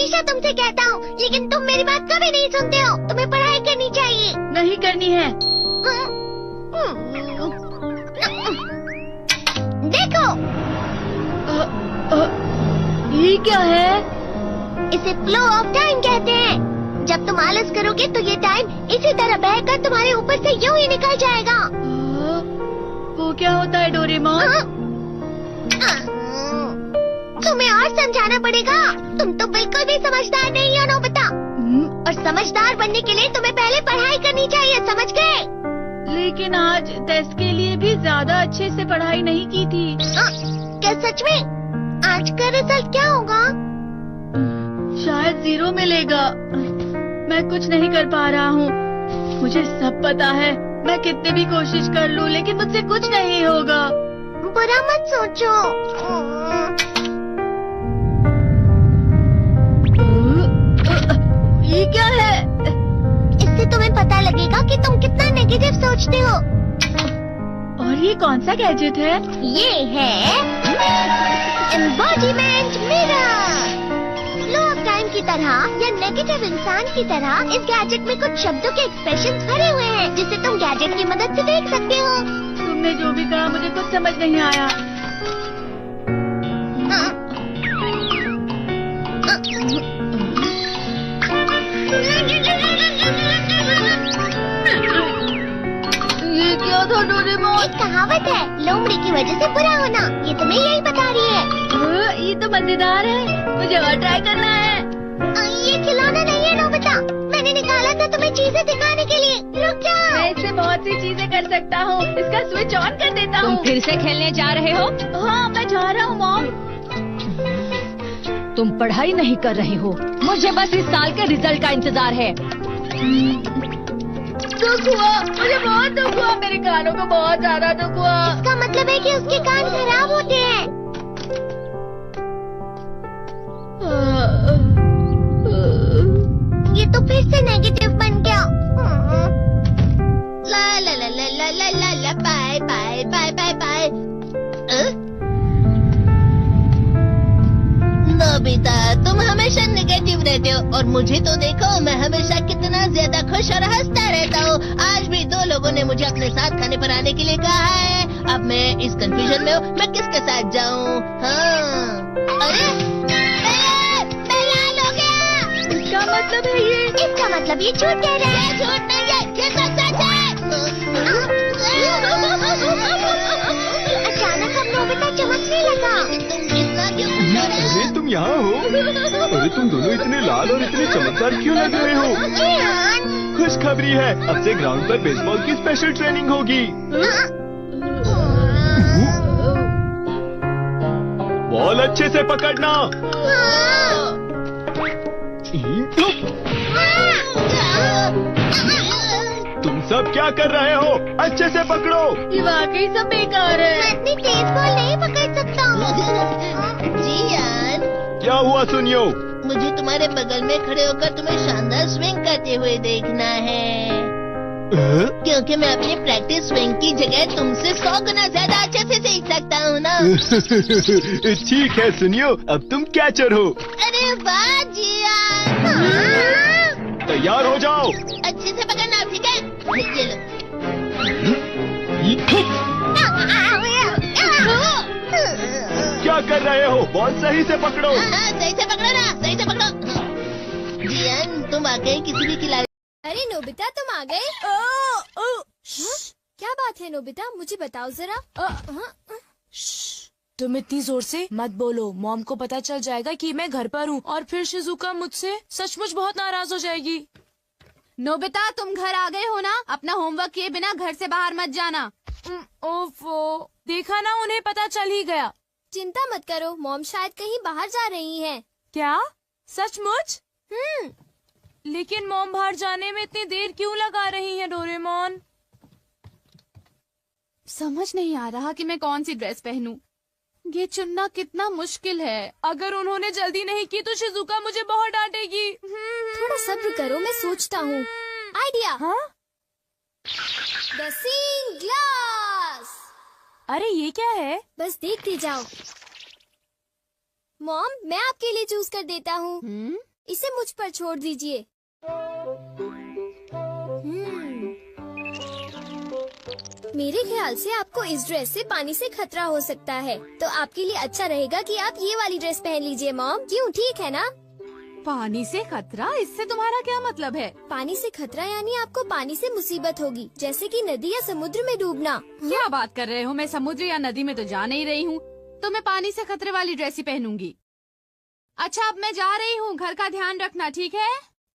हमेशा तुमसे कहता हूँ, लेकिन तुम मेरी बात कभी नहीं सुनते हो। तुम्हें पढ़ाई करनी चाहिए। नहीं करनी है। देखो, ये क्या है? इसे फ्लो ऑफ टाइम कहते हैं। जब तुम आलस करोगे तो ये टाइम इसी तरह बहकर तुम्हारे ऊपर से यूं ही निकल जाएगा। वो क्या होता है डोरेमोन? तुम्हें और समझाना पड़ेगा। तुम तो बिल्कुल भी समझदार नहीं हो नोबिता। और समझदार बनने के लिए तुम्हें पहले पढ़ाई करनी चाहिए, समझ गए? लेकिन आज टेस्ट के लिए भी ज्यादा अच्छे से पढ़ाई नहीं की थी। क्या सच में? आज का रिजल्ट क्या होगा? शायद 0 मिलेगा। मैं कुछ नहीं कर पा रहा हूँ। मुझे सब पता है। मैं कितनी भी कोशिश कर लूँ, लेकिन मुझसे कुछ नहीं होगा। बुरा मत सोचो। ये क्या है? इससे तुम्हें पता लगेगा कि तुम कितना नेगेटिव सोचते हो। और ये कौन सा गैजेट है? ये है embodiment mirror. Flow of time की तरह या नेगेटिव इंसान की तरह इस गैजेट में कुछ शब्दों के एक्सप्रेशंस भरे हुए हैं, जिसे तुम गैजेट की मदद से देख सकते हो। तुमने जो भी कहा मुझे कुछ समझ नहीं आया। ये क्या था डोरेमोन? एक कहावत है, लोमड़ी की वजह से बुरा होना। ये तुम्हें यही बता रही है। ये तो मजेदार है। मुझे और ट्राई करना है। ये खिलौना नहीं है नोबिता। मैंने निकाला था तुम्हें चीजें दिखाने के लिए। रुक जाओ। मैं इससे बहुत सी चीजें कर सकता हूँ। इसका स्विच ऑन कर देता हूँ। तुम फिर से खेलने जा रहे हो? हाँ, मैं जा रहा हूँ मॉम। तुम पढ़ाई नहीं कर रहे हो। मुझे बस इस साल के रिजल्ट का इंतजार है। दुख हुआ, मुझे बहुत दुख हुआ। मेरे कानों को बहुत ज्यादा दुख हुआ। इसका मतलब है कि उसके कान खराब होते हैं। ये तो फिर से नेगेटिव बन गया। ला ला ला ला ला ला ला ला bye bye bye bye bye. Nobita, तुम हमेशा नेगेटिव रहते हो और मुझे तो देखो, मैं हमेशा कितना ज्यादा खुश और हंसता रहता हूँ। आज भी 2 लोगों ने मुझे अपने साथ खाने पर आने के लिए कहा है। अब मैं इस कंफ्यूजन में हूँ, मैं किसके साथ जाऊँ? हाँ, अरे मैं लाल हो गया। इसका मतलब है ये? इसका मतलब ये झूठ कह रहा है। झूठ नहीं है, ये सच है। अचानक हम नोबिता चमकने लगा। तुम इतना क्यों? अरे तुम यहाँ हो? अरे तुम दोनों इतने लाल और इतने चमकदार क्यों लग रहे हो? खुशखबरी है, अब से ग्राउंड पर बेसबॉल की स्पेशल ट्रेनिंग होगी। बॉल अच्छे से पकड़ना। तुम सब क्या कर रहे हो? अच्छे से पकड़ो। ये वाकई सब बेकार है। मैं इतनी तेज बॉल नहीं पकड़ सकता हूँ। जियान, क्या हुआ सुनियो? मुझे तुम्हारे बगल में खड़े होकर तुम्हें शानदार स्विंग करते हुए देखना है, क्योंकि मैं अपनी प्रैक्टिस स्विंग की जगह तुमसे 100 गुना ज्यादा अच्छे से सीख सकता हूँ ना। ठीक है सुनियो, अब तुम कैचर हो। अरे वाह जियान। तैयार हो जाओ। अच्छे से पकड़ना, ठीक है? ये लो। क्या कर रहे हो? बॉल सही से पकड़ो। सही से पकड़ो ना, सही से पकड़ो। जियान, तुम वाकई किसी भी खिलाड़ी। अरे नोबिता, तुम आ गए? क्या बात है नोबिता, मुझे बताओ जरा। तुम इतनी जोर से मत बोलो, मॉम को पता चल जाएगा कि मैं घर पर हूँ और फिर शिजुका मुझसे सचमुच बहुत नाराज हो जाएगी। नोबिता, तुम घर आ गए हो ना? अपना होमवर्क किए बिना घर से बाहर मत जाना। ओफो, देखा ना, उन्हें पता चल ही गया। चिंता मत करो, मॉम शायद कहीं बाहर जा रही हैं। क्या? सचमुच? लेकिन मॉम बाहर जाने में इतनी देर क्यों लगा रही है डोरेमोन? समझ नहीं आ रहा कि मैं कौन सी ड्रेस पहनूं। ये चुनना कितना मुश्किल है। अगर उन्होंने जल्दी नहीं की तो शिजुका मुझे बहुत डांटेगी। थोड़ा सब्र करो, मैं सोचता हूँ। आइडिया। हाँ? The seeing glass. अरे ये क्या है? बस देखते जाओ। मॉम, मैं आपके लिए चूज कर देता हूँ। इसे मुझ पर छोड़ दीजिए। मेरे ख्याल से आपको इस ड्रेस से पानी से खतरा हो सकता है, तो आपके लिए अच्छा रहेगा कि आप ये वाली ड्रेस पहन लीजिए मॉम। क्यों, ठीक है ना? पानी से खतरा, इससे तुम्हारा क्या मतलब है? पानी से खतरा यानी आपको पानी से मुसीबत होगी, जैसे कि नदी या समुद्र में डूबना। क्या बात कर रहे हो? मैं समुद्र या नदी में तो जा नहीं रही हूँ, तो मैं पानी से खतरे वाली ड्रेस ही पहनूंगी। अच्छा, अब मैं जा रही हूँ, घर का ध्यान रखना, ठीक है?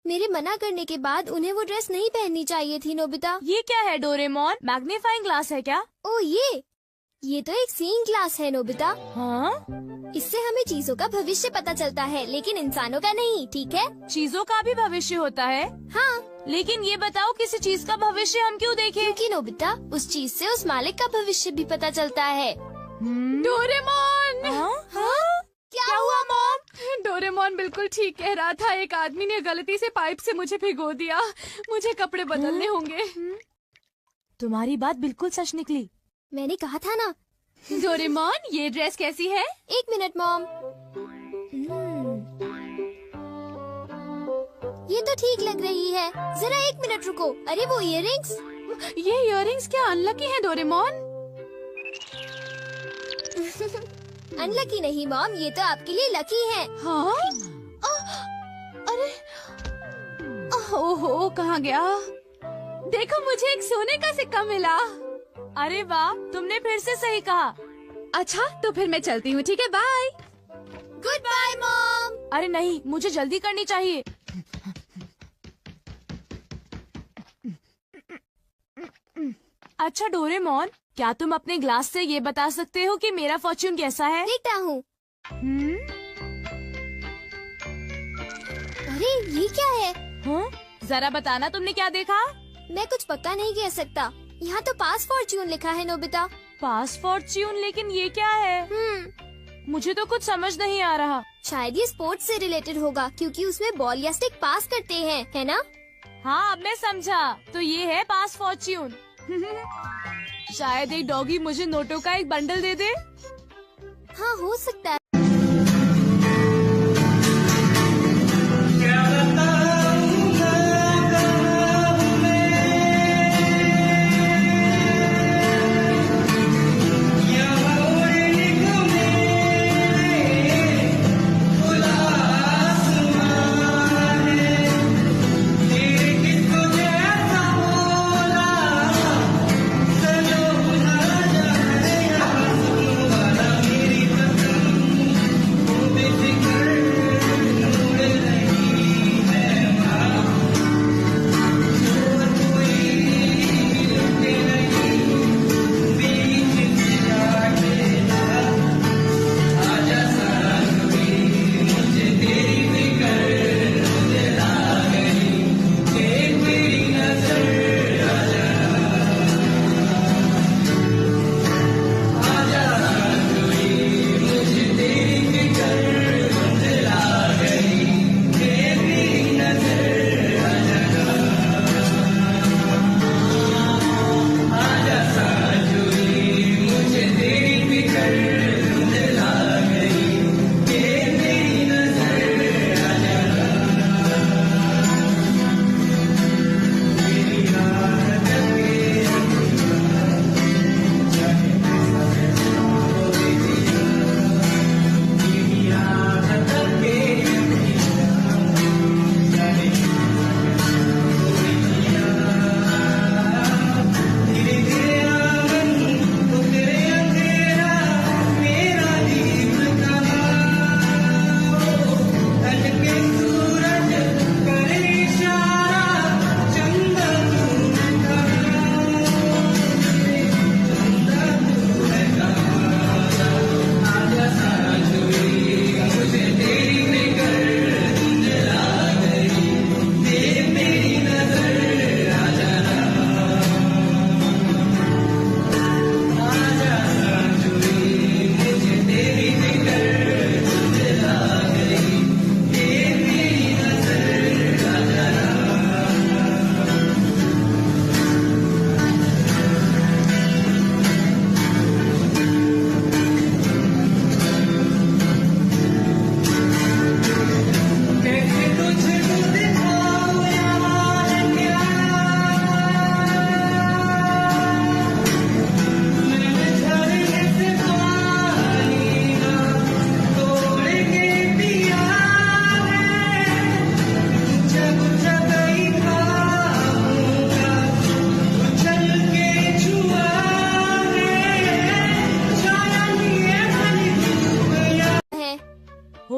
मेरे मना करने के बाद उन्हें वो ड्रेस नहीं पहननी चाहिए थी नोबिता। ये क्या है डोरेमोन? मैग्नीफाइंग ग्लास है क्या? ओ ये तो एक सीइंग ग्लास है नोबिता। हाँ? इससे हमें चीजों का भविष्य पता चलता है, लेकिन इंसानों का नहीं, ठीक है? चीजों का भी भविष्य होता है? हाँ, लेकिन ये बताओ, किसी चीज का भविष्य हम क्यों देखें? क्योंकि नोबिता, उस चीज से उस मालिक का भविष्य भी पता चलता है। डोरेमोन! हाँ? क्या हुआ मॉम? डोरेमोन बिल्कुल ठीक कह रहा था। एक आदमी ने गलती से पाइप से मुझे भिगो दिया। मुझे कपड़े बदलने होंगे। तुम्हारी बात बिल्कुल सच निकली। मैंने कहा था ना। डोरेमोन, ये ड्रेस कैसी है? 1 मिनट मॉम। ये तो ठीक लग रही है। जरा 1 मिनट रुको। अरे वो इयररिंग्स। ये इयररिंग्स क्या अनलकी हैं डोरेमोन? अनलकी नहीं मॉम, ये तो आपके लिए लकी है। हाँ? अरे ओहो, कहाँ गया? देखो, मुझे एक सोने का सिक्का मिला। अरे वाह, तुमने फिर से सही कहा। अच्छा, तो फिर मैं चलती हूँ, ठीक है? बाय। Good bye mom. अरे नहीं, मुझे जल्दी करनी चाहिए। अच्छा डोरेमोन, क्या तुम अपने ग्लास से ये बता सकते हो कि मेरा फॉर्च्यून कैसा है? देखता हूँ। अरे ये क्या है? हाँ? जरा बताना, तुमने क्या देखा? मैं कुछ पक्का नहीं कह सकता। यहाँ तो पास फॉर्च्यून लिखा है नोबिता। पास फॉर्च्यून? लेकिन ये क्या है? मुझे तो कुछ समझ नहीं आ रहा। शायद ये स्पोर्ट्स से रिलेटेड होगा, क्योंकि उसमें बॉल या स्टिक पास करते हैं, है ना? हाँ, अब मैं समझा। तो ये है पास फॉर्च्यून। शायद एक डॉगी मुझे नोटों का एक बंडल दे दे। हाँ, हो सकता है।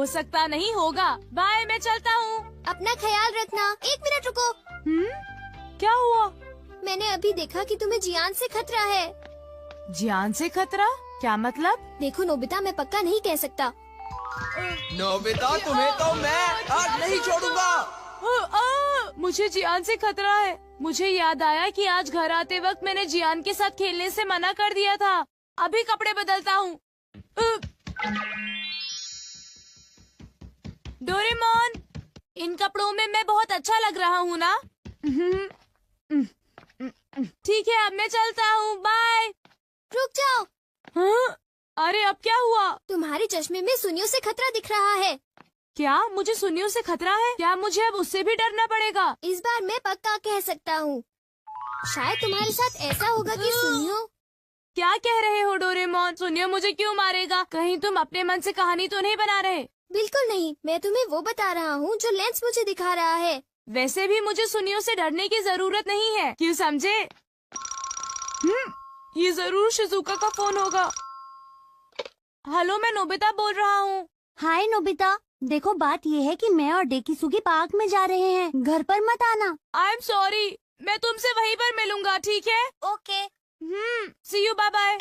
हो सकता नहीं होगा। बाय, मैं चलता हूँ। अपना ख्याल रखना। 1 मिनट रुको। क्या हुआ? मैंने अभी देखा कि तुम्हें जियान से खतरा है। जान से खतरा? क्या मतलब? देखो नोबिता, मैं पक्का नहीं कह सकता। नोबिता, तुम्हें तो मैं आज नहीं छोड़ूंगा। मुझे जियान से खतरा है। मुझे याद आया कि आज घर आते वक्त मैंने जियान के साथ खेलने से मना कर दिया था। अभी कपड़े बदलता हूँ। डोरेमोन, इन कपड़ों में मैं बहुत अच्छा लग रहा हूँ ना? ठीक है, अब मैं चलता हूँ। बाय। रुक जाओ। हाँ? अरे अब क्या हुआ? तुम्हारे चश्मे में सुनियों से खतरा दिख रहा है। क्या मुझे सुनियों से खतरा है? क्या मुझे अब उससे भी डरना पड़ेगा? इस बार मैं पक्का कह सकता हूँ। शायद तुम्हारे साथ ऐसा होगा कि सुनियो। क्या कह रहे हो डोरेमोन? सुनियो मुझे क्यों मारेगा? कहीं तुम अपने मन से कहानी तो नहीं बना रहे? बिल्कुल नहीं, मैं तुम्हें वो बता रहा हूँ जो लेंस मुझे दिखा रहा है। वैसे भी मुझे सुनियों से डरने की जरूरत नहीं है, क्यों समझे? ये जरूर शिजुका का फोन होगा। हेलो, मैं नोबिता बोल रहा हूँ। हाय नोबिता, देखो बात ये है कि मैं और डेकिसुगी पार्क में जा रहे हैं, घर पर मत आना। आई एम सॉरी, मैं तुमसे वहीं पर मिलूंगा, ठीक है? Okay. See you, bye bye.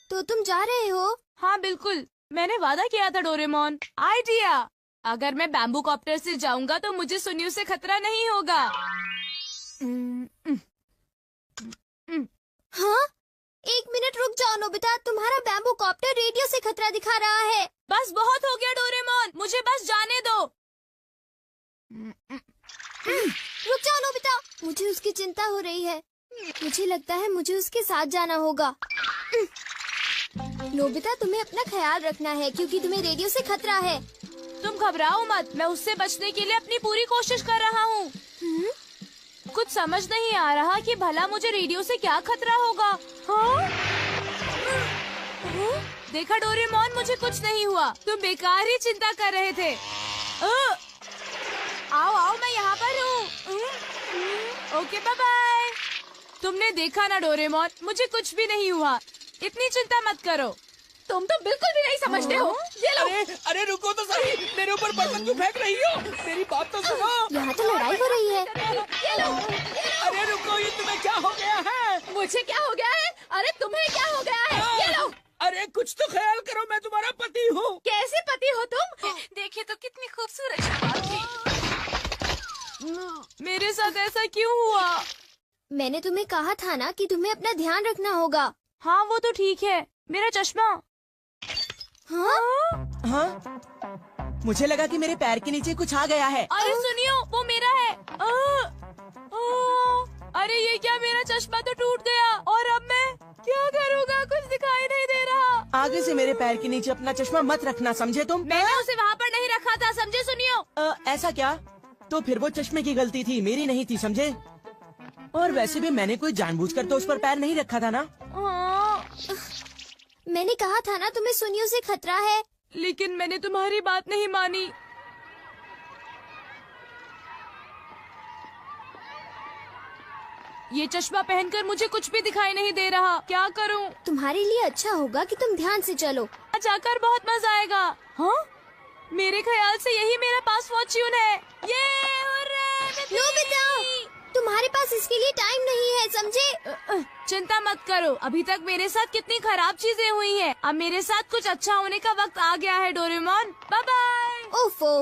तो तुम जा रहे हो? हाँ बिल्कुल, मैंने वादा किया था डोरेमोन। आइडिया, अगर मैं बैम्बू कॉप्टर से जाऊंगा तो मुझे सुनियों से खतरा नहीं होगा। हाँ? 1 मिनट रुक जाओ नोबिता, तुम्हारा बैम्बू कॉप्टर रेडियो से खतरा दिखा रहा है। बस बहुत हो गया डोरेमोन, मुझे बस जाने दो। रुक जाओ नोबिता, मुझे उसकी चिंता हो रही है। मुझे लगता है मुझे उसके साथ जाना होगा। नोबिता, तुम्हें अपना ख्याल रखना है क्योंकि तुम्हें रेडियो से खतरा है। तुम घबराओ मत, मैं उससे बचने के लिए अपनी पूरी कोशिश कर रहा हूँ। कुछ समझ नहीं आ रहा कि भला मुझे रेडियो से क्या खतरा होगा। हाँ? देखा डोरेमोन, मुझे कुछ नहीं हुआ। तुम बेकार ही चिंता कर रहे थे। आओ आओ, मैं यहाँ पर हूँ। Okay, bye bye. तुमने देखा ना डोरेमोन, मुझे कुछ भी नहीं हुआ। इतनी चिंता मत करो। तुम तो बिल्कुल भी नहीं समझते हो। ये लो। अरे रुको तो सही, मेरे ऊपर बर्तन क्यों फेंक रही हो? मेरी बात तो सुनो। यहाँ तो लड़ाई हो रही है। ये लो। अरे रुको, ये तुम्हें क्या हो गया है? मुझे क्या हो गया है? अरे तुम्हें क्या हो गया है? ये लो। अरे कुछ तो ख्याल करो, मैं तुम्हारा पति हूँ। कैसे पति हो तुम? देखिए तो कितनी खूबसूरत शक्ल थी। मेरे साथ ऐसा क्यों हुआ? मैंने तुम्हें कहा था ना कि तुम्हें अपना ध्यान रखना होगा। हाँ वो तो ठीक है। मेरा चश्मा। हाँ? हाँ? मुझे लगा कि मेरे पैर के नीचे कुछ आ गया है। अरे सुनियो, वो मेरा है। अरे ये क्या, मेरा चश्मा तो टूट गया। और अब मैं क्या करूँगा? कुछ दिखाई नहीं दे रहा। आगे से मेरे पैर के नीचे अपना चश्मा मत रखना, समझे तुम? मैंने उसे वहाँ पर नहीं रखा था, समझे सुनियो? ऐसा क्या? तो फिर वो चश्मे की गलती थी, मेरी नहीं थी, समझे? और वैसे भी मैंने कोई जानबूझकर तो उस पर पैर नहीं रखा था ना। मैंने कहा था ना तुम्हें सुनियों से खतरा है। लेकिन मैंने तुम्हारी बात नहीं मानी। ये चश्मा पहनकर मुझे कुछ भी दिखाई नहीं दे रहा। क्या करूं? तुम्हारे लिए अच्छा होगा कि तुम ध्यान से चलो। जाकर बहुत मजा आएगा। हाँ? मेरे ख्याल से यही मेरा पास फॉर्च्यून है। ये नोबिता, तुम्हारे पास इसके लिए टाइम नहीं है, समझे? चिंता मत करो, अभी तक मेरे साथ कितनी खराब चीजें हुई हैं। अब मेरे साथ कुछ अच्छा होने का वक्त आ गया है डोरेमोन। Bye bye. ओफो।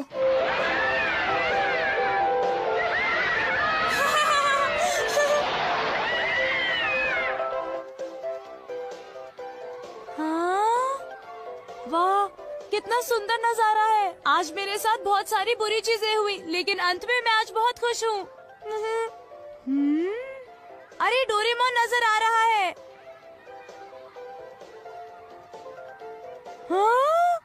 हाँ? वाह, कितना सुंदर नजारा है। आज मेरे साथ बहुत सारी बुरी चीजें हुई, लेकिन अंत में मैं आज बहुत खुश हूँ। अरे डोरेमोन नजर आ रहा है। हाँ?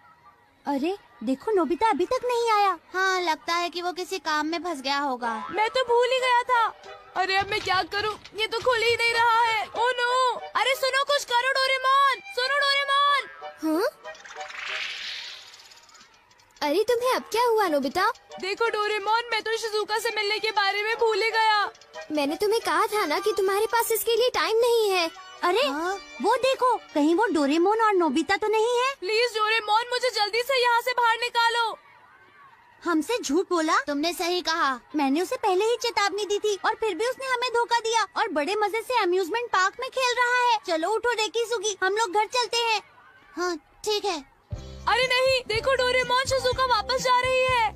अरे देखो, नोबिता अभी तक नहीं आया। हाँ, लगता है कि वो किसी काम में फंस गया होगा। मैं तो भूल ही गया था। अरे अब मैं क्या करूं? ये तो खुल ही नहीं रहा है। Oh no! अरे सुनो, कुछ करो डोरेमोन। सुनो डोरेमोन। हाँ? अरे तुम्हें अब क्या हुआ नोबिता? देखो डोरेमोन, मैं तो शिजुका से मिलने के बारे में भूल ही गया। मैंने तुम्हें कहा था ना कि तुम्हारे पास इसके लिए टाइम नहीं है। अरे वो देखो, कहीं वो डोरेमोन और नोबिता तो नहीं है? प्लीज डोरेमोन, मुझे जल्दी से यहाँ से बाहर निकालो। हमसे झूठ बोला? तुमने सही कहा। मैंने उसे पहले ही चेतावनी दी थी और फिर भी उसने हमें धोखा दिया और बड़े मजे से अम्यूजमेंट पार्क में खेल रहा है। चलो उठो डेकीसुगी, हम लोग घर चलते हैं। हाँ ठीक है। अरे नहीं, देखो डोरेमोन शिजुका वापस जा रही है।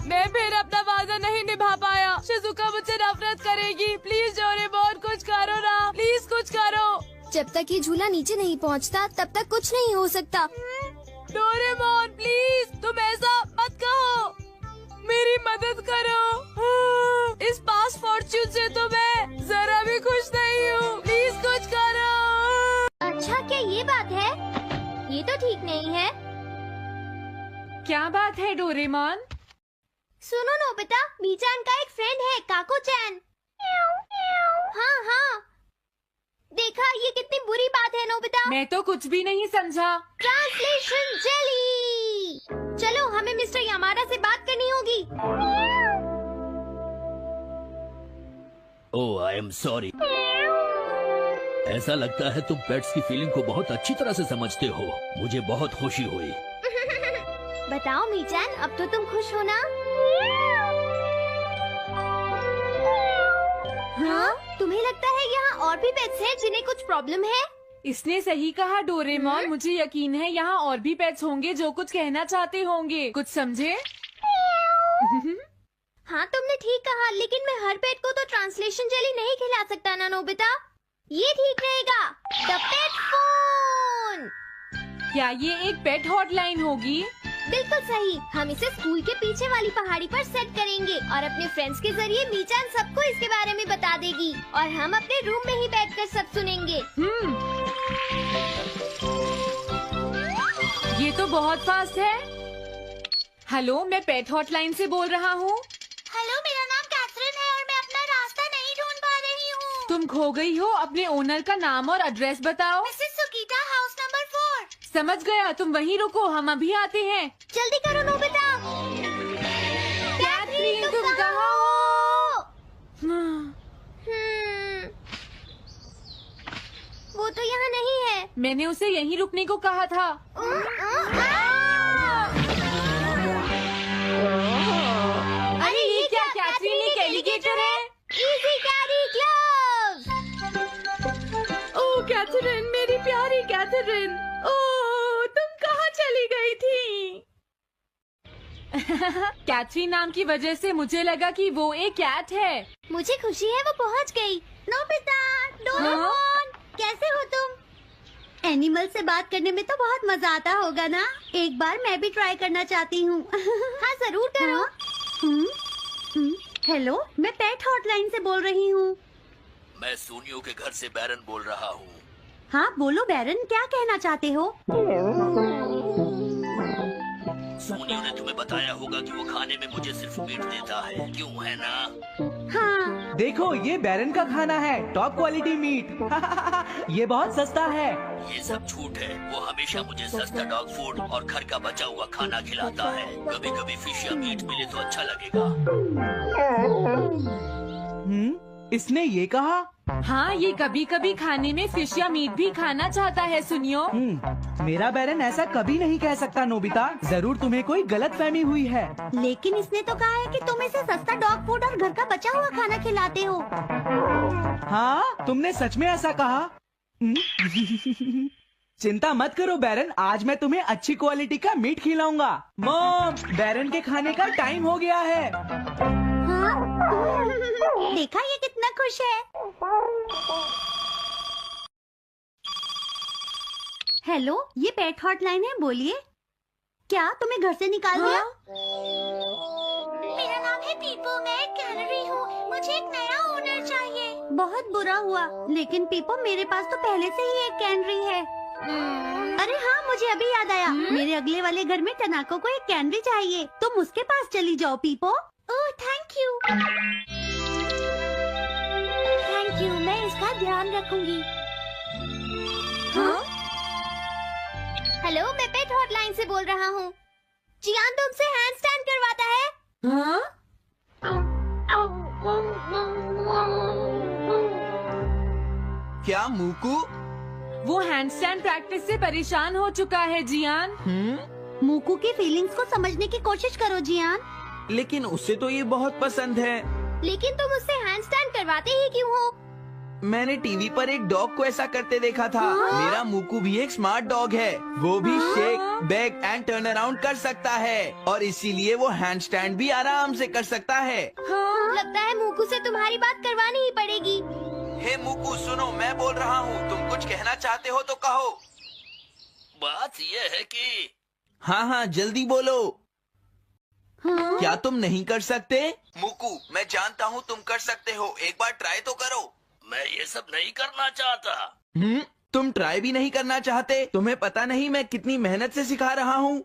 मैं फिर अपना वादा नहीं निभा पाया। शिजुका मुझसे नफरत करेगी। प्लीज डोरेमोन कुछ करो ना, प्लीज कुछ करो। जब तक ये झूला नीचे नहीं पहुंचता, तब तक कुछ नहीं हो सकता। डोरेमोन प्लीज, तुम ऐसा मत कहो, मेरी मदद करो। इस पास फॉर्च्यून से तो मैं जरा भी खुश नहीं हूँ। प्लीज कुछ करो। अच्छा, क्या ये बात है? ये तो ठीक नहीं है। क्या बात है डोरेमोन? सुनो नोबिता, मीचान का एक फ्रेंड है, काको-चैन। हाँ हाँ, देखा, ये कितनी बुरी बात है नोबिता। मैं तो कुछ भी नहीं समझा। Translation jelly. चलो, हमें मिस्टर यामाडा से बात करनी होगी। ओह, आई एम सॉरी। ऐसा लगता है तुम पेट्स की फीलिंग को बहुत अच्छी तरह से समझते हो। मुझे बहुत खुशी हुई। बताओ मीचान, अब तो तुम खुश हो ना? हाँ? तुम्हें लगता है यहाँ और भी पेट्स हैं जिन्हें कुछ प्रॉब्लम है? इसने सही कहा डोरेमोन। मुझे यकीन है यहाँ और भी पेट्स होंगे जो कुछ कहना चाहते होंगे। कुछ समझे? हाँ, तुमने ठीक कहा, लेकिन मैं हर पेट को तो ट्रांसलेशन जेली नहीं खिला सकता ना नोबिता। ये ठीक रहेगा। The pet phone. क्या ये एक पेट हॉटलाइन होगी? बिल्कुल सही। हम इसे स्कूल के पीछे वाली पहाड़ी पर सेट करेंगे और अपने फ्रेंड्स के जरिए मीचान सबको इसके बारे में बता देगी और हम अपने रूम में ही बैठकर सब सुनेंगे। ये तो बहुत फास्ट है। हेलो, मैं पेट हॉटलाइन से बोल रहा हूँ। हेलो, मेरा नाम कैथरीन है और मैं अपना रास्ता नहीं ढूंढ पा रही हूँ। तुम खो गई हो। अपने ओनर का नाम और एड्रेस बताओ। Mrs Sukita, house number 4। समझ गया, तुम वहीं रुको, हम अभी आते हैं। जल्दी करो नोबिता। कैथरीन, तुम कहाँ हो? वो तो यहाँ नहीं है। मैंने उसे यहीं रुकने को कहा था। अरे ये क्या? कैथरीन, एक एलिगेटर है। Easy carry gloves. Oh Catherine, मेरी प्यारी कैथरीन। ओह, तुम कहाँ चली गई थी? कैथरीन नाम की वजह से मुझे लगा कि वो एक कैट है। मुझे खुशी है वो पहुँच गई। नोबिता, डोरेमोन, कैसे हो तुम? एनिमल से बात करने में तो बहुत मजा आता होगा ना? एक बार मैं भी ट्राई करना चाहती हूँ। हाँ, जरूर करो। हेलो, मैं पेट हॉटलाइन से बोल रही हूँ। मैं सोनियो के घर से बैरन बोल रहा हूँ। हाँ बोलो बैरन, क्या कहना चाहते हो? सोनियो ने तुम्हें बताया होगा कि वो खाने में मुझे सिर्फ मीट देता है, क्यों है ना? हाँ। देखो, ये बैरन का खाना है, टॉप क्वालिटी मीट। ये बहुत सस्ता है। ये सब झूठ है। वो हमेशा मुझे सस्ता डॉग फूड और घर का बचा हुआ खाना खिलाता है। कभी कभी फिश या मीट मिले तो अच्छा लगेगा। इसने ये कहा? हाँ, ये कभी कभी खाने में फिश या मीट भी खाना चाहता है। सुनियो, मेरा बैरन ऐसा कभी नहीं कह सकता नोबिता। जरूर तुम्हें कोई गलतफहमी हुई है। लेकिन इसने तो कहा है कि तुम इसे सस्ता डॉग फूड और घर का बचा हुआ खाना खिलाते हो। हाँ, तुमने सच में ऐसा कहा? चिंता मत करो बैरन, आज मैं तुम्हें अच्छी क्वालिटी का मीट खिलाऊंगा। मॉम, बैरन के खाने का टाइम हो गया है। हाँ? देखा, ये कितना खुश है। हेलो, ये पेट हॉटलाइन है, बोलिए। क्या तुम्हें घर से निकाल दिया? मेरा नाम है पीपो, मैं एक कैनरी हूँ। मुझे एक नया ओनर चाहिए। बहुत बुरा हुआ, लेकिन पीपो, मेरे पास तो पहले से ही एक कैनरी है। अरे हाँ, मुझे अभी याद आया। मेरे अगले वाले घर में टनाको को एक कैनरी चाहिए। तुम उसके पास चली जाओ पीपो। ओह, थैंक यू। थैंक यू, मैं इसका ध्यान रखूंगी। हाँ? हेलो, मैं पेट हॉटलाइन से बोल रहा हूँ। जियान तुमसे हैंड स्टैंड करवाता है। हाँ? क्या मूकू? वो हैंडस्टैंड प्रैक्टिस से परेशान हो चुका है जियान। मूकू की फीलिंग्स को समझने की कोशिश करो जियान। लेकिन उसे तो ये बहुत पसंद है। लेकिन तुम उससे हैंडस्टैंड करवाते ही क्यों हो? मैंने टीवी पर एक डॉग को ऐसा करते देखा था। मेरा मूकू भी एक स्मार्ट डॉग है। वो भी shake, back and turn around कर सकता है और इसीलिए वो हैंडस्टैंड भी आराम से कर सकता है। लगता है मूकू से तुम्हारी बात करवानी ही पड़ेगी। हे मूकू सुनो, मैं बोल रहा हूँ, तुम कुछ कहना चाहते हो तो कहो। बात ये है कि हाँ हाँ जल्दी बोलो। क्या तुम नहीं कर सकते? मूकू मैं जानता हूँ तुम कर सकते हो, एक बार ट्राई तो करो। मैं ये सब नहीं करना चाहता। तुम ट्राई भी नहीं करना चाहते? तुम्हें पता नहीं मैं कितनी मेहनत से सिखा रहा हूँ।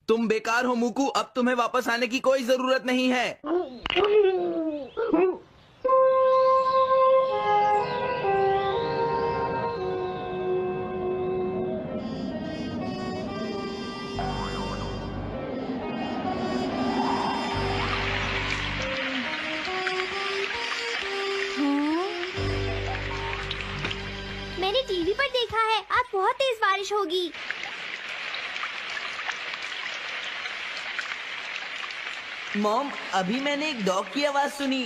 तुम बेकार हो मूकू, अब तुम्हें वापस आने की कोई जरूरत नहीं है। मैंने टीवी पर देखा है आज बहुत तेज बारिश होगी। मॉम, अभी मैंने एक डॉग की आवाज सुनी।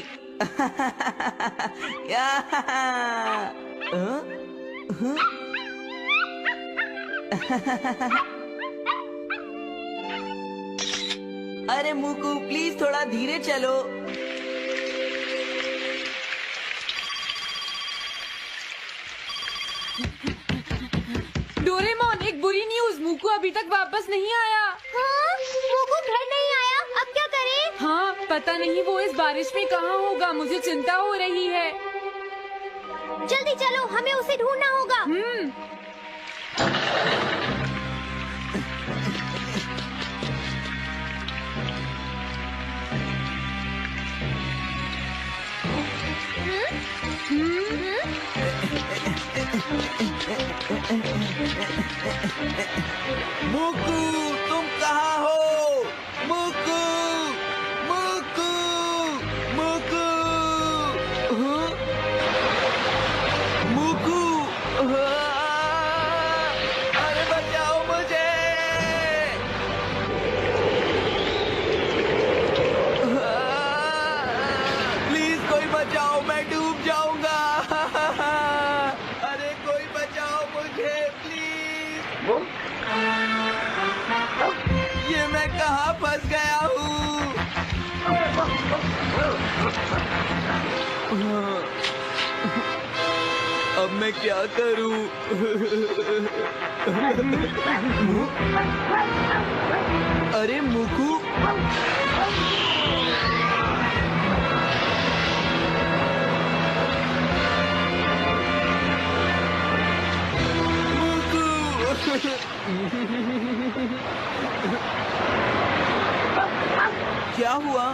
अरे मूकू प्लीज थोड़ा धीरे चलो। डोरेमोन, एक बुरी न्यूज, मूकू अभी तक वापस नहीं आया। हाँ? मूकू घर नहीं आया, अब क्या करें? हाँ पता नहीं वो इस बारिश में कहाँ होगा, मुझे चिंता हो रही है। जल्दी चलो, हमें उसे ढूंढना होगा। मूकू तुम कहाँ हो? मूकू, मूकू, मूकू, मूकू, अरे बचाओ मुझे। प्लीज कोई बचाओ, मैं डूब जाऊंगा। अरे कोई बचाओ मुझे प्लीज। ये मैं कहाँ फंस गया हूँ? अब मैं क्या करूँ? अरे मूकू, क्या हुआ?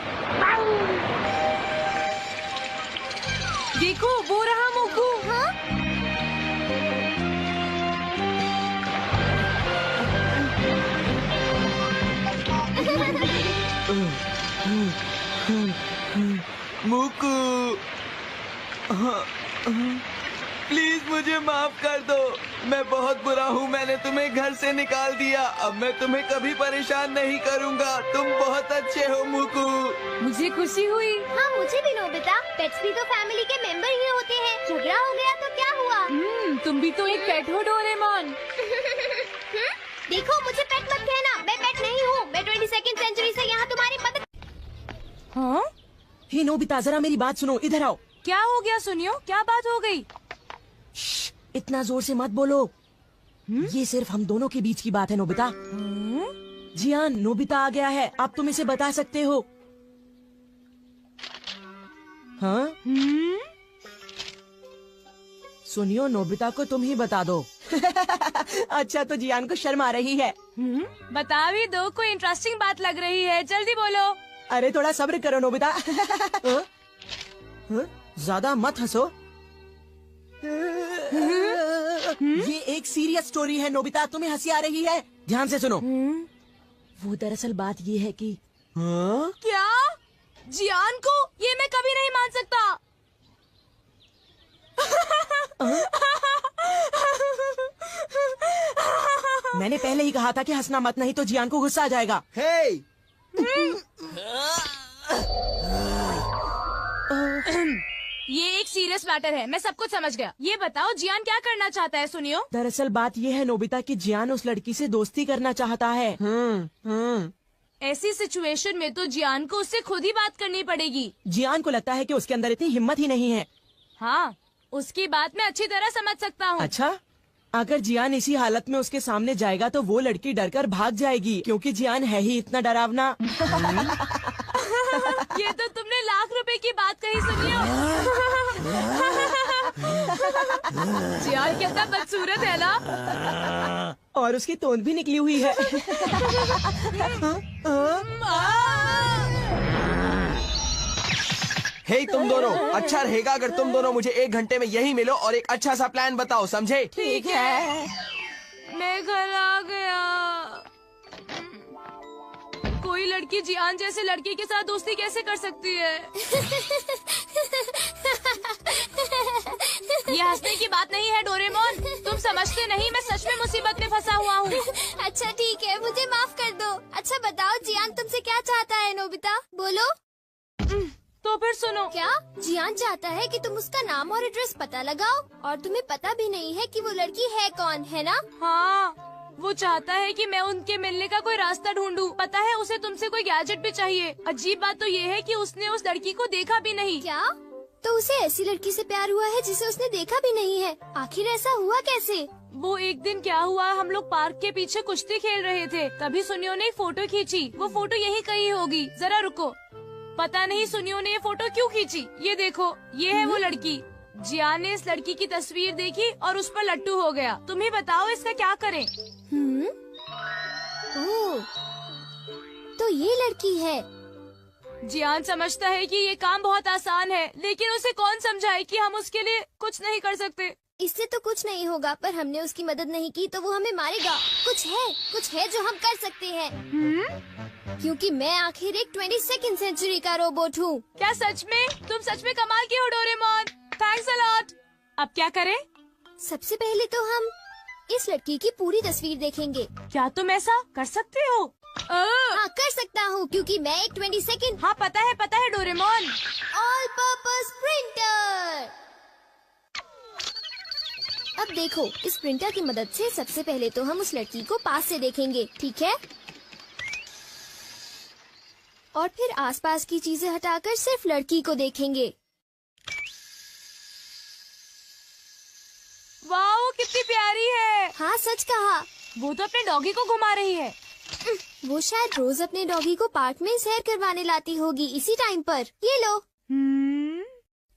देखो वो रहा मूकू। हाँ? मूकू, प्लीज मुझे माफ कर दो। मैं बहुत बुरा हूँ, मैंने तुम्हें घर से निकाल दिया। अब मैं तुम्हें कभी परेशान नहीं करूँगा। तुम बहुत अच्छे हो मूकू। मुझे खुशी हुई। हाँ मुझे भी नोबिता, पेट्स भी तो फैमिली के मेंबर ही होते हैं। झगड़ा हो गया तो क्या हुआ? तुम भी तो एक पेट हो डोरेमोन। देखो मुझे पेट मत कहना, मैं पेट नहीं हूँ। मैं 22वीं सेंचुरी से यहाँ तुम्हारी मदद। हाँ? हे नोबिता जरा मेरी बात सुनो, इधर आओ। क्या हो गया सुनियो, क्या बात हो गई? इतना जोर से मत बोलो। ये सिर्फ हम दोनों के बीच की बात है नोबिता। जियान, नोबिता आ गया है, आप तुम इसे बता सकते हो। हाँ? सुनियो, नोबिता को तुम ही बता दो। अच्छा तो जियान को शर्म आ रही है। बता भी दो, कोई इंटरेस्टिंग बात लग रही है, जल्दी बोलो। अरे थोड़ा सब्र करो नोबिता। ज्यादा मत हंसो। ये एक सीरियस स्टोरी है नोबिता, तुम्हें हंसी आ रही है? ध्यान से सुनो। वो दरअसल बात ये है कि क्या? जियान को? ये मैं कभी नहीं मान सकता। मैंने पहले ही कहा था कि हंसना मत, नहीं तो जियान को गुस्सा आ जाएगा। हे ये एक सीरियस मैटर है, मैं सब कुछ समझ गया। ये बताओ जियान क्या करना चाहता है, सुनियो। दरअसल बात ये है नोबिता कि जियान उस लड़की से दोस्ती करना चाहता है। ऐसी सिचुएशन में तो जियान को उससे खुद ही बात करनी पड़ेगी। जियान को लगता है कि उसके अंदर इतनी हिम्मत ही नहीं है। हाँ, उसकी बात मैं अच्छी तरह समझ सकता हूँ। अच्छा, अगर जियान इसी हालत में उसके सामने जाएगा तो वो लड़की डरकर भाग जाएगी, क्योंकि जियान है ही इतना डरावना। ये तो तुमने लाख रुपए की बात कही, सुनियो। जियान कितना बदसूरत है ना, और उसकी तोंद भी निकली हुई है। हे तुम दोनों, अच्छा रहेगा अगर तुम दोनों मुझे 1 घंटे में यही मिलो और एक अच्छा सा प्लान बताओ, समझे? ठीक है। मैं घर आ गया। कोई लड़की जियान जैसे लड़की के साथ दोस्ती कैसे कर सकती है? ये हंसने की बात नहीं है डोरेमोन, तुम समझते नहीं, मैं सच में मुसीबत में फंसा हुआ हूँ। अच्छा ठीक है, मुझे माफ कर दो। अच्छा बताओ जियान तुमसे क्या चाहता है नोबिता, बोलो। तो फिर सुनो। क्या जियान चाहता है कि तुम उसका नाम और एड्रेस पता लगाओ, और तुम्हें पता भी नहीं है कि वो लड़की है कौन, है ना? हाँ, वो चाहता है कि मैं उनके मिलने का कोई रास्ता ढूंढूं। पता है उसे तुमसे कोई गैजेट भी चाहिए। अजीब बात तो ये है कि उसने उस लड़की को देखा भी नहीं। क्या? तो उसे ऐसी लड़की से प्यार हुआ है जिसे उसने देखा भी नहीं है? आखिर ऐसा हुआ कैसे? वो एक दिन क्या हुआ, हम लोग पार्क के पीछे कुश्ती खेल रहे थे, तभी सुनियो ने एक फोटो खींची। वो फोटो यही कहीं होगी, जरा रुको। पता नहीं सुनियो ने ये फोटो क्यों खींची। ये देखो, ये है वो लड़की। जियान ने इस लड़की की तस्वीर देखी और उस पर लट्टू हो गया। तुम ही बताओ इसका क्या करें? ओह, तो ये लड़की है। जियान समझता है कि ये काम बहुत आसान है, लेकिन उसे कौन समझाए कि हम उसके लिए कुछ नहीं कर सकते। इससे तो कुछ नहीं होगा, पर हमने उसकी मदद नहीं की तो वो हमें मारेगा। कुछ है जो हम कर सकते हैं। क्योंकि मैं आखिर एक 22nd सेंचुरी का रोबोट हूँ। क्या सच में? तुम सच में कमाल की हो डोरेमोन, थैंक्स अ लॉट। अब क्या करें? सबसे पहले तो हम इस लड़की की पूरी तस्वीर देखेंगे। क्या तुम ऐसा कर सकते हो? हाँ कर सकता हूँ, क्योंकि मैं एक 22nd। हाँ पता है डोरेमोन। All purpose printer. अब देखो, इस प्रिंटर की मदद से सबसे पहले तो हम उस लड़की को पास से देखेंगे, ठीक है? और फिर आसपास की चीजें हटाकर सिर्फ लड़की को देखेंगे। वाओ, कितनी प्यारी है। हाँ सच कहा। वो तो अपने डॉगी को घुमा रही है। वो शायद रोज अपने डॉगी को पार्क में सैर करवाने लाती होगी इसी टाइम पर। ये लो।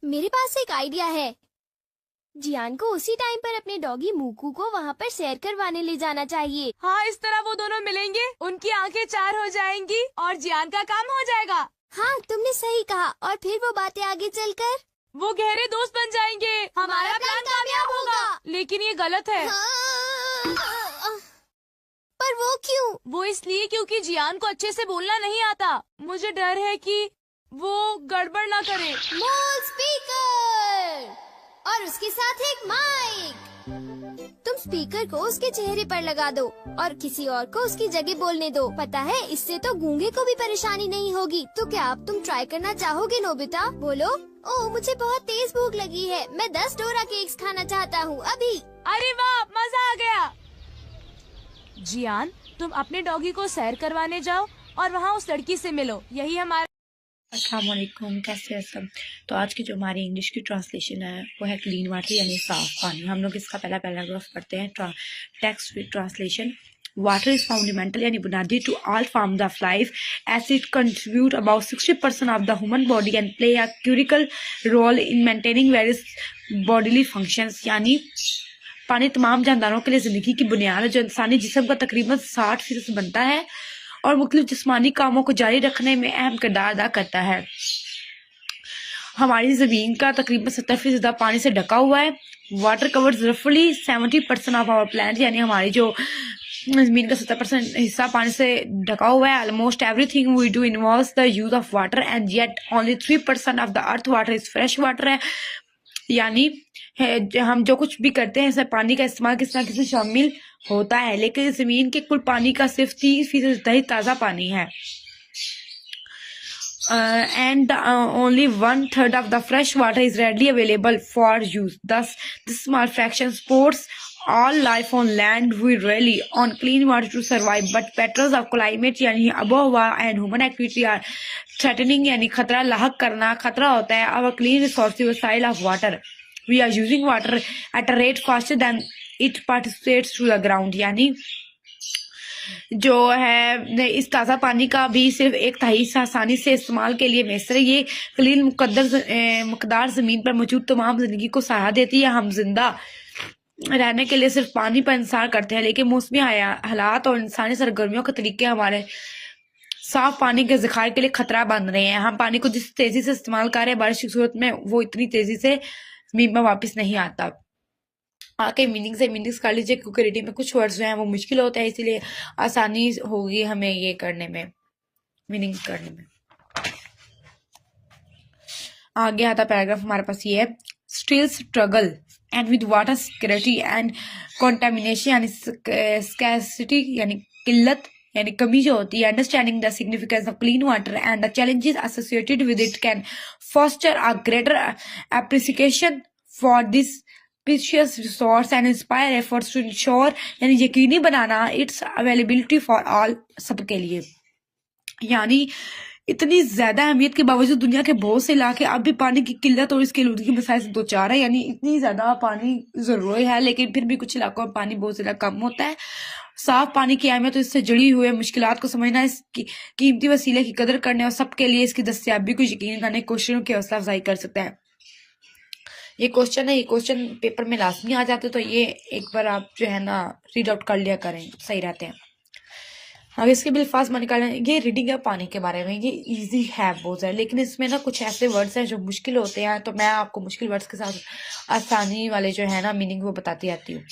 मेरे पास एक आइडिया है। जियान को उसी टाइम पर अपने डॉगी मूकू को वहाँ पर सैर करवाने ले जाना चाहिए। हाँ, इस तरह वो दोनों मिलेंगे, उनकी आंखें चार हो जाएंगी और जियान का काम हो जाएगा। हाँ तुमने सही कहा। और फिर वो बातें आगे चलकर वो गहरे दोस्त बन जाएंगे। हमारा प्लान कामयाब होगा। लेकिन ये गलत है। पर वो क्यों? वो इसलिए क्योंकि जियान को अच्छे से बोलना नहीं आता। मुझे डर है कि वो गड़बड़ ना करे। मॉल स्पीकर और उसके साथ एक माइक। तुम स्पीकर को उसके चेहरे पर लगा दो और किसी और को उसकी जगह बोलने दो। पता है, इससे तो गूंगे को भी परेशानी नहीं होगी। तो क्या अब तुम ट्राई करना चाहोगे नोबिता? बोलो। ओह, मुझे बहुत तेज भूख लगी है। मैं 10 डोरा केक्स खाना चाहता हूँ अभी। अरे वाह, मजा आ गया। जियान, तुम अपने डॉगी को सैर करवाने जाओ और वहाँ उस लड़की से मिलो। यही हमारा। अस्सलाम वालेकुम, कैसे हैं सब? तो आज की जो हमारी इंग्लिश की ट्रांसलेशन है वो है क्लीन वाटर यानी साफ पानी। हम लोग इसका पहला पैराग्राफ पढ़ते हैं। Text with translation. Water is fundamental यानी बुनियादी to all forms of life as it contribute about 60% of the human body and play a critical role in maintaining various bodily functions. यानी पानी तमाम जानदारों के लिए जिंदगी की बुनियाद है, जो इंसानी जिस्म का तकरीबन 60% बनता है और मुख्तलिफ जिस्मानी कामों को जारी रखने में अहम किरदार अदा करता है। हमारी ज़मीन का तकरीबन 70% पानी से ढका हुआ है। वाटर कवर्स रफली 70% ऑफ आवर प्लैनेट, यानी हमारी जो ज़मीन का 70% हिस्सा पानी से ढका हुआ है। Almost everything we do involves the use of water and yet only 3% of the earth water is fresh water है। यानी हम जो कुछ भी करते हैं इसमें पानी का इस्तेमाल किसी ना किसी शामिल होता है, लेकिन जमीन के कुल पानी का सिर्फ 30% ही ताज़ा पानी है। And only 1/3 of the fresh water is readily available for use. Thus, this small fraction supports all life on land. We rely on clean water to survive, but factors of climate यानी आबोहवा and human activity are threatening यानी खतरा लाहक करना खतरा होता है our clean resources style of water. We are using water at a rate faster than it participates to the ground. यानी जो है इस ताज़ा पानी का भी सिर्फ 1/3 आसानी से इस्तेमाल के लिए मैसर। ये कलील मुकदार ज़मीन पर मौजूद तमाम जिंदगी को सहारा देती है। हम जिंदा रहने के लिए सिर्फ पानी पर इंतज़ार करते हैं, लेकिन मौसमी हालात और इंसानी सरगर्मियों के तरीके हमारे साफ पानी के ज़खायर के लिए खतरा बन रहे हैं। हम पानी को जिस तेज़ी से इस्तेमाल कर रहे हैं, बारिश की सूरत में वो इतनी तेज़ी से ज़मीन में वापस नहीं आता। आके मीनिंग्स कर लीजिए, क्योंकि रीडिंग में कुछ वर्ड्स जो हैं वो मुश्किल होता है, इसीलिए आसानी होगी हमें ये करने में, मीनिंग करने में। आगे आता पैराग्राफ हमारे पास ये है, still struggle and with water security and contamination यानी स्कैर्सिटी यानी किल्लत यानी कमी जो होती है। Understanding the significance of clean water and the challenges associated with it can foster a greater appreciation for this precious resource and inspire efforts to ensure यानी यकीनी बनाना its availability for all सबके लिए। यानी इतनी ज्यादा अहमियत के बावजूद दुनिया के बहुत से इलाके अब भी पानी की किल्लत और इसके आलूदगी मसाइल से दो चार है। यानी इतनी ज्यादा पानी जरूरी है, लेकिन फिर भी कुछ इलाकों में पानी बहुत ज्यादा कम होता है। साफ पानी की अहमियत और इससे जुड़ी हुई मुश्किलात को समझना, इसकी कीमती वसीले की कदर करने और सबके लिए इसकी दस्तयाबी को यकीनी करने की कोशिशों की हौसला अफजाई कर सकता है। ये क्वेश्चन है, ये क्वेश्चन पेपर में लाजमी आ जाते, तो ये एक बार आप जो है ना रीड आउट कर लिया करें, सही रहते हैं। अब इसके बिल्फाज में निकालें, ये रीडिंग है पानी के बारे में, ये इजी है बहुत ज़्यादा, लेकिन इसमें ना कुछ ऐसे वर्ड्स हैं जो मुश्किल होते हैं, तो मैं आपको मुश्किल वर्ड्स के साथ आसानी वाले जो है ना मीनिंग वो बताती आती हूँ।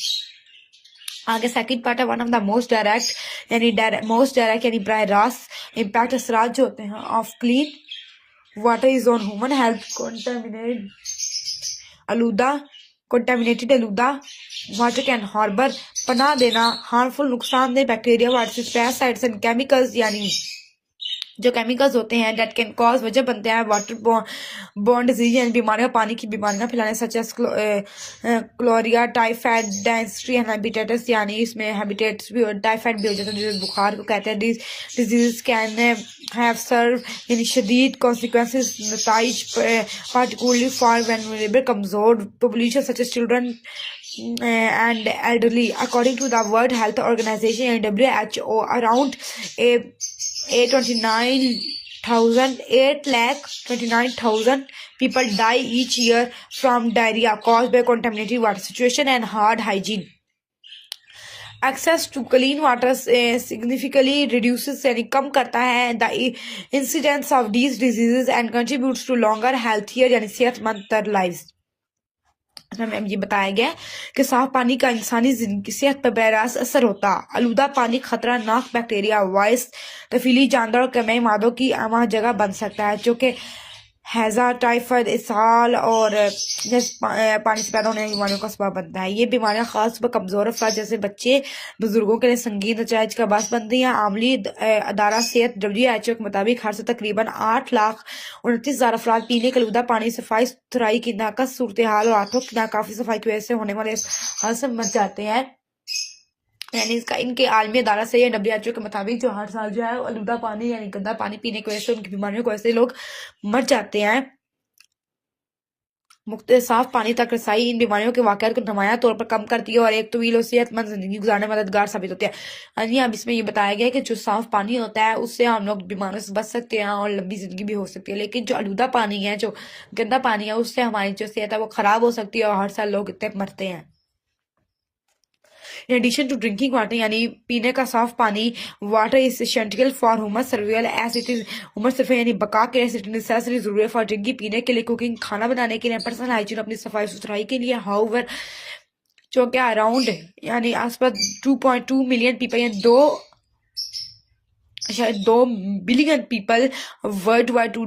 आगे सेकंड पार्ट है, one of the most direct यानी बराह रास्त इम्पैक्ट असरात जो होते हैं of clean water is on human health. Contaminated आलूदा वाटर कैन हार्बर पनाह देना हार्मफुल नुकसानदेह bacteria viruses parasites and chemicals यानी जो केमिकल्स होते हैं डेट कैन कॉज वजह बनते हैं वाटर बॉर्न डिजीज यानी बीमारियां पानी की बीमारियां फैलाने such as cholera typhoid dysentery and hepatitis यानी इसमें हेपेटाइटिस भी टाइफाइड भी हो जाता है जो बुखार को कहते हैं। डिजीज कैन हैव सर्व यानी शदीद कॉन्सिक्वेंसेस नताइज पार्टिकुलरली फॉर वेनरेबल कमजोर population such as children and elderly. According to the World Health Organization and WHO, around 829,000 people die each year from diarrhea caused by contaminated water situation and hard hygiene. Access to clean water significantly reduces यानी कम करता है the incidence of these diseases and contributes to longer, healthier यानी सेहतमंद lives. इसमें ये बताया गया कि साफ पानी का इंसानी जिंदगी सेहत पर बेरास असर होता। आलूदा पानी खतरनाक बैक्टीरिया वायरस तफीली जानदार और कई मादों की आमा जगह बन सकता है, जो कि हैजा टाइफाइड इसहाल और पानी से पैदा होने वाली बीमारियों का सबब बनता है। ये बीमारियां खास पर कमजोर अफराद जैसे बच्चे बुजुर्गों के लिए संगीन नतीज का बास बनती हैं। आमली अदारा सेहत WHO के मुताबिक हर से तकरीबन 8,29,000 अफराद पीने के आलूदा पानी सफाई सुथराई की नाकस सूरत हाल और आंखों की नाकाफी सफाई की वजह से होने वाले हादसे मर जाते हैं। यानी इसका इनके आलमी अदालत से या WHO के मुताबिक जो हर साल जो है आलूदा पानी यानी गंदा पानी पीने की वजह से उनकी बीमारियों की वजह से लोग मर जाते हैं। साफ पानी तक रसाई इन बीमारियों के वाक़यात को नुमाया तौर पर कम करती है और एक तवील और सेहतमंद जिंदगी गुजारने में मददगार साबित होती है। यानी अब इसमें ये बताया गया है कि जो साफ पानी होता है उससे हम लोग बीमारियों से बच सकते हैं और लंबी जिंदगी भी हो सकती है, लेकिन जो आलूदा पानी है, जो गंदा पानी है, उससे हमारी जो सेहत है वो खराब हो सकती है और हर साल लोग इतने मरते हैं। In addition to drinking water यानी पीने का साफ पानी, water is essential for human survival as it is human survival यानी बका के लिए necessary जरूरी है for drinking पीने के लिए, कुकिंग खाना बनाने के लिए, पर्सनल हाइजीन अपनी सफाई सुथराई के लिए। However जो क्या अराउंड यानी आसपास 2.2 मिलियन पीपल यानी शायद 2 billion people worldwide do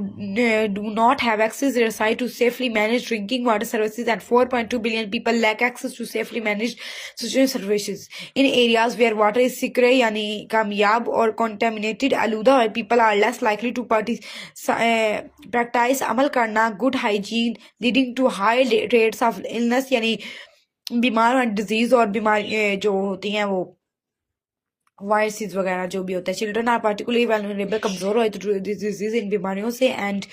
not have access their site to safely manage drinking water services, and 4.2 billion people lack access to safely managed sewage services in areas where water is secure यानी कामयाब और contaminated आलूदा और people are less likely to practice अमल करना good hygiene, leading to high rates of illness यानी बीमार और disease और बीमारी जो होती हैं वो वायरसेस वगैरह जो भी होता है। चिल्ड्रन आर पार्टिकुलरली वल्नरेबल, कमजोर होते तो डिजीज इन बीमारियों से, and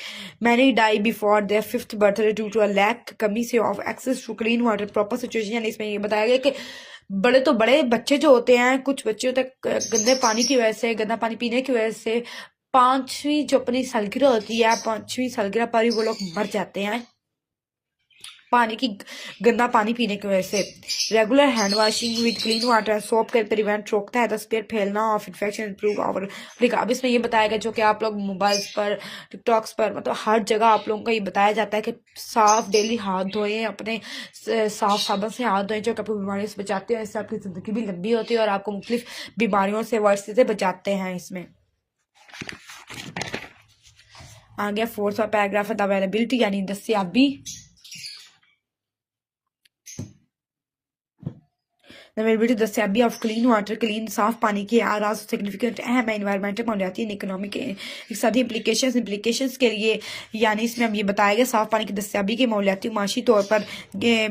many die before their 5th birthday due to a lack कमी से of access to clean water proper situation. यानी इसमें ये बताया गया कि बड़े तो बड़े बच्चे जो होते हैं, कुछ बच्चे होते हैं गंदे पानी की वजह से, गंदा पानी पीने की वजह से 5वीं जो अपनी सालगिरह होती है 5वीं सालगिरह पर ही वो लोग मर जाते हैं पानी की गंदा पानी पीने की वजह से। Regular hand washing with clean water soap के प्रिवेंट रोकता है द स्प्रेड फैलना ऑफ इन्फेक्शन, इम्प्रूव और अब इसमें ये बताया गया जो कि आप लोग मोबाइल्स पर टिकटॉक्स पर मतलब हर जगह आप लोगों को ये बताया जाता है कि साफ डेली हाथ धोएं, अपने साफ साबुन से हाथ धोएं जो कि आपको बीमारियों से बचाते हैं। इससे आपकी जिंदगी भी लंबी होती है और आपको मुख्तलिफ बीमारियों से वायरस से बचाते हैं। इसमें आ गया 4th पैराग्राफ अवेलेबिलिटी यानी दस्तियाबी। दस्तियाबी ऑफ क्लीन वाटर, क्लीन साफ पानी की आराज सिग्निफिकेंट अहम है इन्वायरमेंटल, माहौलियाती, इकोनॉमिक इक़्तिसादी इम्प्लीकेशंस के लिए। यानी इसमें हम ये बताया गया साफ पानी की दस्तियाबी के माहौलियाती माशी तौर पर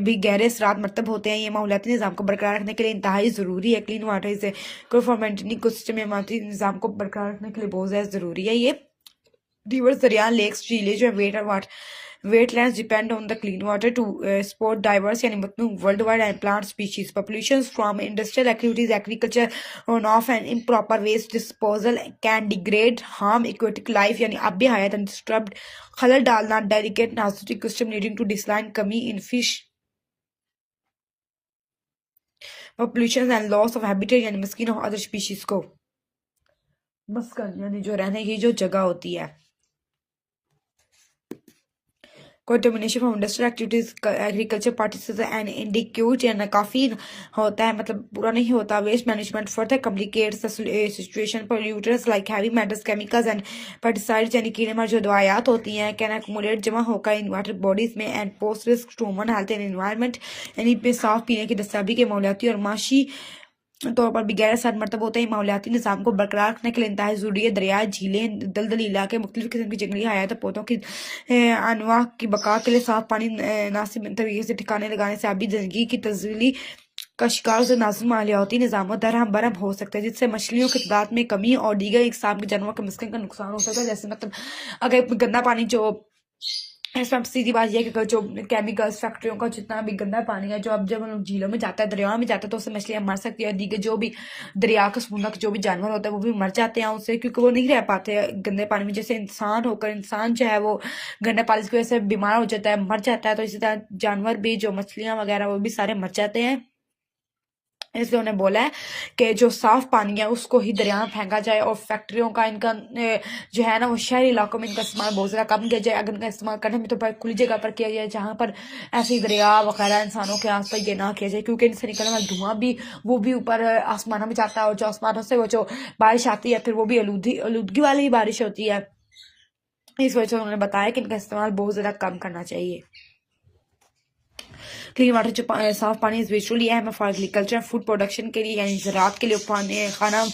भी गहरे असरात मरतब होते हैं। ये माहौलियाती निज़ाम को बरकरार रखने के लिए इंतहाई ज़रूरी है। क्लीन वाटर इसे फॉर मेंटेनिंग इकोसिस्टम माहौलियाती निज़ाम को बरकरार रखने के लिए बहुत ज़्यादा ज़रूरी है। ये रिवर्स, दरिया, लेक्स, झीलें जो है wetlands depend on the clean water to support diverse and worldwide and plant species. Populations from industrial activities, agriculture, runoff and improper waste disposal can degrade, harm aquatic life यानी आबी हयात and disturbed, खलल डालना delicate नाजुक ecosystem leading to decline, कमी in fish populations and loss of habitat यानी मस्किन और other species को मस्कन यानी जो रहने की जो जगह होती है। Contamination from industrial activities, agriculture participation and inadequate यानी काफ़ी होता है, मतलब पूरा नहीं होता। Waste management further complicates the situation. Polluters like heavy metals, chemicals and pesticides यानी कीड़े मार जो दवायात होती हैं कैन एक्यूमुलेट जमा होकर इन वाटर बॉडीज में and post risk to human health and environment. यानी पे साफ पीने की दस्तियाबी के माहौलियाती और माशी तौर पर भी गैर असर मरतब होते हैं। माहौलियाती निज़ाम को बरकरार रखने के लिए इंतहाई ज़रूरी है। दरिया, झीलें, दलदली इलाके, मुख्तलिफ किस्म की जंगली हयात पौधों की अनवा की बका के लिए साफ पानी नासिब तरीके से ठिकाने लगाने से आबी ज़िंदगी की तब्दीली का शिकार से नाजुक माहौलियाती निज़ाम दरहम बरहम हो सकता है, जिससे मछलियों की तादाद में कमी और दीगर इकसाम के जानवरों के मस्किन का नुकसान हो सकता है। जैसे मतलब अगर गंदा पानी जो इसमें सीधी बात यह कि जो केमिकल्स फैक्ट्रियों का जितना भी गंदा पानी है जो अब जब हम लोग झीलों में जाता है, दरियाओं में जाता है तो उससे मछलियाँ मर सकती है। दीगर जो भी दरिया का समुद्र जो भी जानवर होता है वो भी मर जाते हैं उससे, क्योंकि वो नहीं रह पाते गंदे पानी में। जैसे इंसान होकर इंसान जो है वो गंदे पानी की वजह से बीमार हो जाता है, मर जाता है, तो इसी तरह जानवर भी जो मछलियाँ वगैरह वो भी सारे मर जाते हैं। इसलिए उन्हें बोला है कि जो साफ पानी है उसको ही दरिया में फेंका जाए और फैक्ट्रियों का इनका जो है ना वो शहरी इलाकों में इनका इस्तेमाल बहुत ज़्यादा कम किया जाए। अगर इनका इस्तेमाल करने में तो खुली जगह पर किया जाए जहाँ पर ऐसे ही दरिया वगैरह इंसानों के आस पास ये ना किया जाए, क्योंकि इनसे निकलने वाला धुआं भी वो भी ऊपर आसमानों में जाता है और जो आसमानों से वो जो बारिश आती है फिर वो भी आलूदगी वाली ही बारिश होती है। इस वजह से उन्होंने बताया कि इनका इस्तेमाल बहुत ज़्यादा कम करना चाहिए। क्लीन वाटर जो साफ पानी इज विजुअली अहम है फॉर एग्रीकल्चर, फूड प्रोडक्शन के लिए यानी ज़राअत के लिए, पानी खाना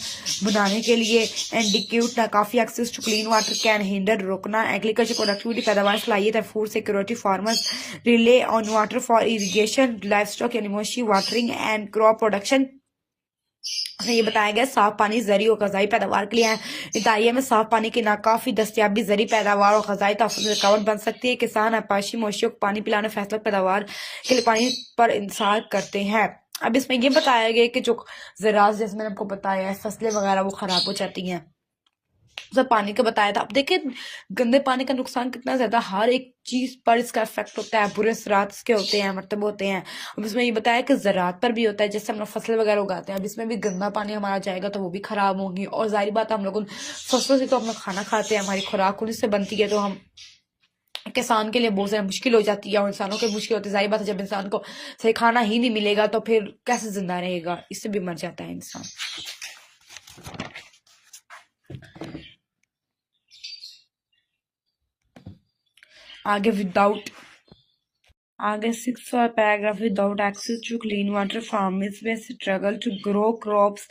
बनाने के लिए। इंडिक्यूट काफ़ी access to clean water can hinder रोकना एग्रीकल्चर प्रोडक्टिविटी, पैदावार सलाहियत, food security, farmers rely on water for irrigation, livestock यानी मवेशी, वाटरिंग एंड क्रॉप प्रोडक्शन। ये बताया गया साफ पानी ज़री और ग़ज़ाई पैदावार के लिए है। इंतहाई में साफ पानी की नाकाफी दस्तियाबी ज़री पैदावार और ग़ज़ाई तहफ़्फ़ुज़ में रुकावट बन सकती है। किसान आपाशी मवेशियों को पानी पिलाने फैसला पैदावार के लिए पानी पर इंसार करते हैं। अब इसमें ये बताया गया कि जो ज़राअत जैसे मैंने आपको बताया है फसलें वगैरह वो ख़राब हो जाती हैं, सब पानी का बताया था। अब देखिए गंदे पानी का नुकसान कितना ज्यादा, हर एक चीज पर इसका इफेक्ट होता है, बुरे असरात इसके होते हैं मरतब होते हैं। अब इसमें ये बताया कि ज़राअत पर भी होता है, जैसे हम लोग फसल वगैरह उगाते हैं, अब इसमें भी गंदा पानी हमारा जाएगा तो वो भी खराब होंगी। और जाहिर बात है हम लोग उन फसलों से तो हम लोग खाना खाते हैं, हमारी खुराक उन्हीं से बनती है, तो हम किसान के लिए बहुत ज़्यादा मुश्किल हो जाती है और इंसानों के मुश्किल होती है। जाहिर बात है जब इंसान को सही खाना ही नहीं मिलेगा तो फिर कैसे जिंदा रहेगा, इससे भी मर जाता है इंसान। आगे 6 और paragraph without access to clean water farmers may struggle to grow crops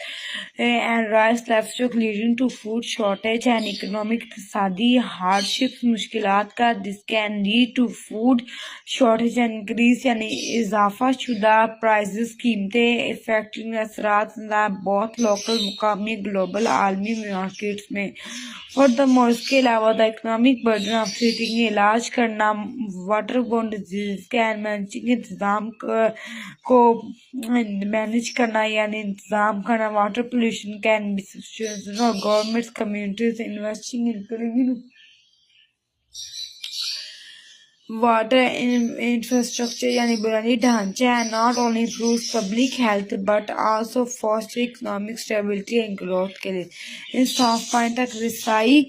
and raise livestock leading to food shortage and economic इक्तिसादी हार्डशिप्स मुश्किलात का this can lead to food shortage and increase यानी इजाफा शुदा प्राइसेस कीमतें affecting असरात बहुत local मुकामी ग्लोबल आलमी मार्केट्स में। फर्दरमोर इसके अलावा the economic burden of treating इलाज करना water borne disease can managing इंतजाम को मैनेज करना यानी इंतजाम करना water pollution can be situation और governments communities investing in water infrastructure यानी बुनियादी ढांचा है not only improves public health but also foster economic stability and growth के लिए इन साफ पानी तक रसाई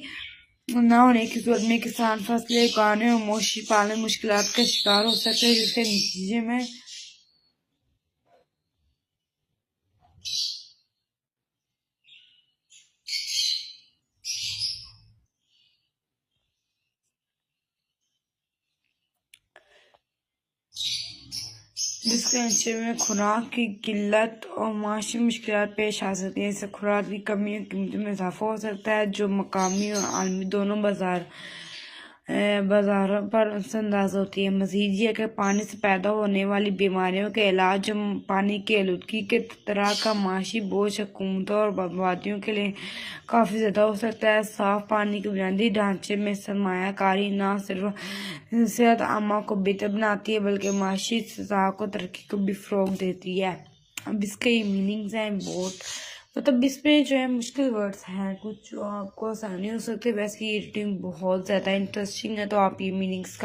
न होने की सूरत में किसान फसलें उगाने और मवेशी पालने में मुश्किलात का शिकार हो सकते हैं जिसके नतीजे में खुराक की किल्लत और माशी मुश्किलात पेश आ सकती है। इससे खुराक की कमी और कीमतों में इजाफा हो सकता है जो मकामी और आलमी दोनों बाजारों पर असरअंदाज होती है। मजीद ये कि पानी से पैदा होने वाली बीमारियों के इलाज पानी की आलूदगी के तरह का माशी बोझ हुकूमतों और आबादियों के लिए काफ़ी ज़्यादा हो सकता है। साफ पानी के बुनियादी ढांचे में सरमायाकारी न सिर्फ सेहत आमा को बेहतर बनाती है बल्कि माशी सतह को तरक्की को भी फ़रोग़ देती है। अब इसके ये मीनिंग्स हैं बहुत, मतलब इसमें जो है मुश्किल वर्ड्स हैं कुछ जो आपको आसानी हो सकती है। वैसे ये रीडिंग बहुत ज़्यादा इंटरेस्टिंग है तो आप ये मीनिंग्स का